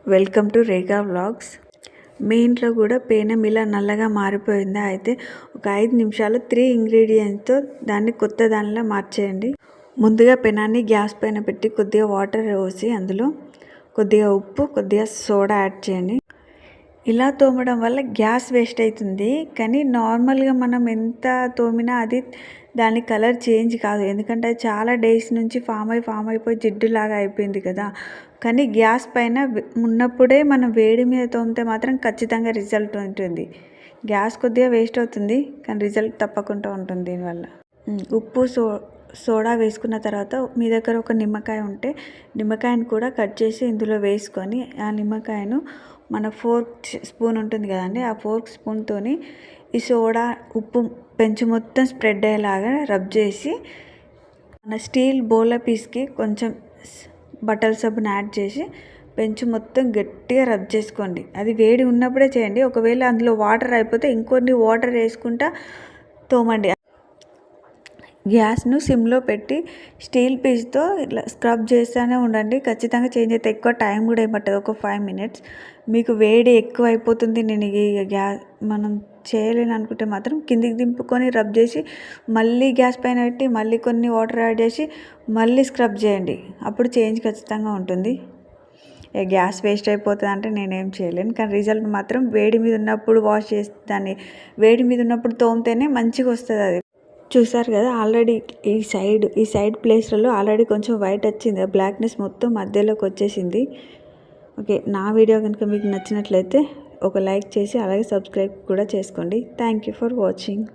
Welcome to Rekha vlogs. మీ ఇంట్లో కూడా పేనం ఇలా నల్లగా మారిపోయిందా? అయితే ఒక 5 నిమిషాలు 3 ఇంగ్రీడియంట్స్తో దాన్ని కొత్త దానిలా మార్చేయండి. ముందుగా పెనాన్ని గ్యాస్ పైన పెట్టి కొద్దిగా వాటర్ పోసి అందులో కొద్దిగా ఉప్పు, కొద్దిగా సోడా యాడ్ చేయండి. ఇలా తోమడం వల్ల గ్యాస్ వేస్ట్ అవుతుంది, కానీ నార్మల్గా మనం ఎంత తోమినా అది దాని కలర్ చేంజ్ కాదు. ఎందుకంటే అది చాలా డేస్ నుంచి ఫామ్ అయిపోయి జిడ్డులాగా అయిపోయింది కదా. కానీ గ్యాస్ పైన ఉన్నప్పుడే మనం వేడి మీద తోమితే మాత్రం ఖచ్చితంగా రిజల్ట్ ఉంటుంది. గ్యాస్ కొద్దిగా వేస్ట్ అవుతుంది, కానీ రిజల్ట్ తప్పకుండా ఉంటుంది దీనివల్ల. ఉప్పు సోడా వేసుకున్న తర్వాత మీ దగ్గర ఒక నిమ్మకాయ ఉంటే నిమ్మకాయను కూడా కట్ చేసి ఇందులో వేసుకొని ఆ నిమ్మకాయను మన ఫోర్క్ స్పూన్ ఉంటుంది కదండి, ఆ ఫోర్క్ స్పూన్తోని ఈ సోడా ఉప్పు పెంచు మొత్తం స్ప్రెడ్ అయ్యేలాగా రబ్ చేసి మన స్టీల్ బౌల్ పీస్కి కొంచెం బట్టల సబ్బును యాడ్ చేసి పెంచు మొత్తం గట్టిగా రబ్ చేసుకోండి. అది వేడి ఉన్నప్పుడే చేయండి. ఒకవేళ అందులో వాటర్ అయిపోతే ఇంకొన్ని వాటర్ వేసుకుంటా తోమండి. గ్యాస్ను సిమ్లో పెట్టి స్టీల్ పీస్తో ఇట్లా స్క్రబ్ చేస్తూనే ఉండండి. ఖచ్చితంగా చేంజ్ అయితే ఎక్కువ టైం కూడా ఏమట్టదు, ఒక 5 minutes. మీకు వేడి ఎక్కువ అయిపోతుంది, నేను మనం చేయలేను అనుకుంటే మాత్రం కిందికి దింపుకొని రబ్ చేసి మళ్ళీ గ్యాస్ పైన పెట్టి మళ్ళీ కొన్ని వాటర్ యాడ్ చేసి మళ్ళీ స్క్రబ్ చేయండి. అప్పుడు చేంజ్ ఖచ్చితంగా ఉంటుంది. గ్యాస్ వేస్ట్ అయిపోతుంది అంటే నేనేం చేయలేను, కానీ రిజల్ట్ మాత్రం వేడి మీద ఉన్నప్పుడు వాష్ చేసి దాన్ని వేడి మీద ఉన్నప్పుడు తోమితేనే మంచిగా వస్తుంది. అది చూసారు కదా, ఆల్రెడీ ఈ సైడ్ ప్లేస్లలో ఆల్రెడీ కొంచెం వైట్ వచ్చింది, బ్లాక్నెస్ మొత్తం మధ్యలోకి వచ్చేసింది. ఓకే, నా వీడియో కనుక మీకు నచ్చినట్లయితే ఒక లైక్ చేసి అలాగే సబ్స్క్రైబ్ కూడా చేసుకోండి. Thank you for watching.